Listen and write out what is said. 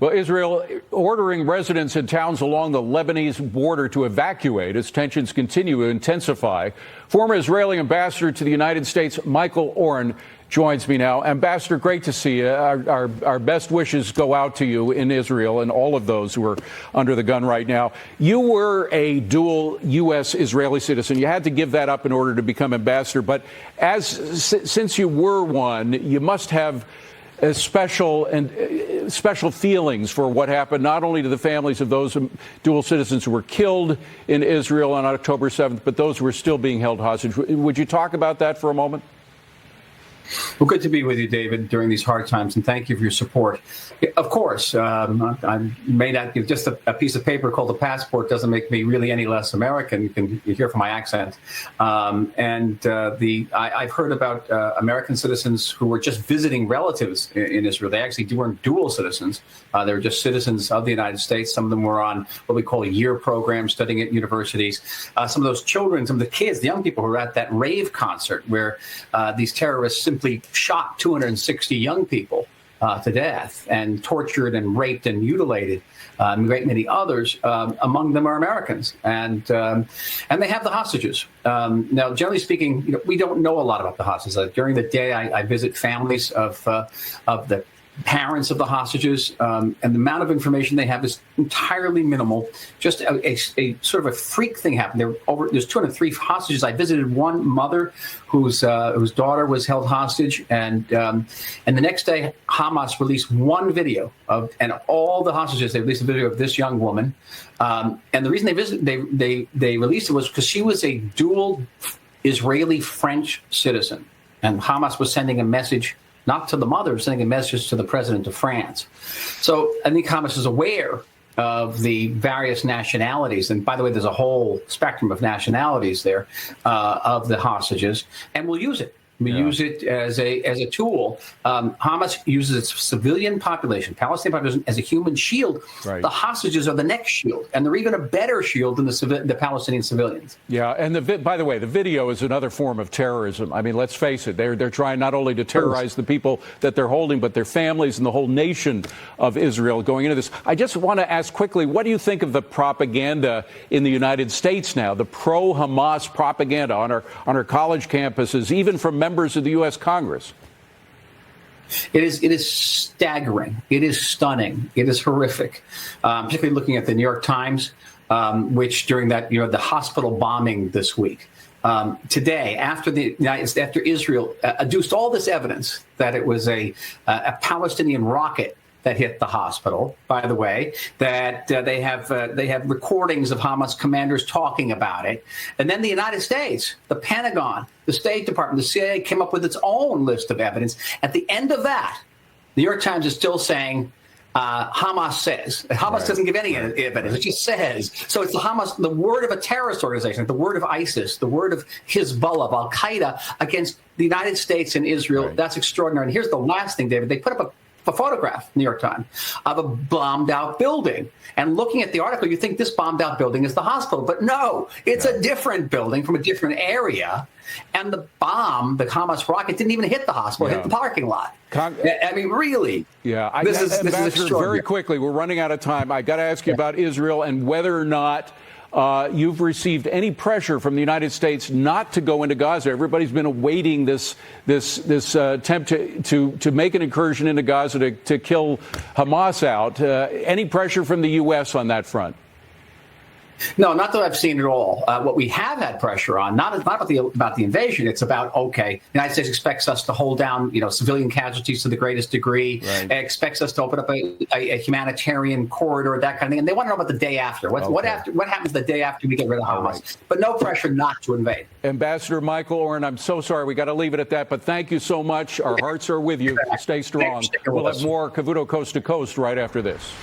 Well, Israel ordering residents in towns along the Lebanese border to evacuate as tensions continue to intensify. Former Israeli ambassador to the United States, Michael Oren, joins me now. Ambassador, great to see you. Our best wishes go out to you in Israel and all of those who are under the gun right now. You were a dual U.S.-Israeli citizen. You had to give that up in order to become ambassador. But since you were one, you must have special feelings for what happened, not only to the families of those dual citizens who were killed in Israel on October 7th, but those who are still being held hostage. Would you talk about that for a moment? Well, good to be with you, David, during these hard times, and thank you for your support. Of course, I may not give just a piece of paper called a passport doesn't make me really any less American. You can hear from my accent. I've heard about American citizens who were just visiting relatives in Israel. They actually weren't dual citizens. They were just citizens of the United States. Some of them were on what we call a year program, studying at universities. Some of those children, some of the kids, the young people who were at that rave concert where these terrorists simply shot 260 young people to death and tortured and raped and mutilated a great many others. Among them are Americans, and they have the hostages. Now, generally speaking, we don't know a lot about the hostages. During the day, I visit families of the parents of the hostages, and the amount of information they have is entirely minimal. Just a sort of a freak thing happened. There's 203 hostages. I visited one mother whose daughter was held hostage, and the next day Hamas released one video and all the hostages. They released a video of this young woman, and the reason they released it was because she was a dual Israeli-French citizen, and Hamas was sending a message. Not to the mother, sending a message to the president of France. So I think Hamas is aware of the various nationalities. And by the way, there's a whole spectrum of nationalities there of the hostages, and we'll use it. We use it as a tool. Hamas uses its civilian population, Palestinian population, as a human shield. Right. The hostages are the next shield, and they're even a better shield than the Palestinian civilians. Yeah, and by the way, the video is another form of terrorism. I mean, let's face it, they're trying not only to terrorize the people that they're holding, but their families and the whole nation of Israel going into this. I just want to ask quickly, what do you think of the propaganda in the United States now, the pro-Hamas propaganda on our college campuses, even from members of the U.S. Congress? It is staggering. It is stunning. It is horrific. Particularly looking at the New York Times, which during that, the hospital bombing this week, today, after Israel adduced all this evidence that it was a Palestinian rocket that hit the hospital, by the way, that they have recordings of Hamas commanders talking about it. And then the United States, the Pentagon, the State Department, the CIA came up with its own list of evidence. At the end of that, the New York Times is still saying, Hamas says. Hamas doesn't give any evidence. It just says. So it's the word of a terrorist organization, the word of ISIS, the word of Hezbollah, of Al-Qaeda against the United States and Israel. Right. That's extraordinary. And here's the last thing, David. They put up a photograph, New York Times, of a bombed out building. And looking at the article, you think this bombed out building is the hospital. But no, it's a different building from a different area. And the bomb, the Hamas rocket, didn't even hit the hospital, it hit the parking lot. I mean, really? Yeah. This is extraordinary. Very quickly, we're running out of time. I got to ask you about Israel and whether or not you've received any pressure from the United States not to go into Gaza. Everybody's been awaiting this attempt to make an incursion into Gaza to kill Hamas out. Any pressure from the U.S. on that front? No, not that I've seen at all. What we have had pressure on, not about the invasion. It's about, the United States expects us to hold down, civilian casualties to the greatest degree. Right. It expects us to open up a humanitarian corridor, that kind of thing. And they want to know about the day after. What happens the day after we get rid of Hamas? Right. But no pressure not to invade. Ambassador Michael Oren, I'm so sorry. We got to leave it at that. But thank you so much. Our hearts are with you. Stay strong. We'll have more Cavuto Coast to Coast right after this.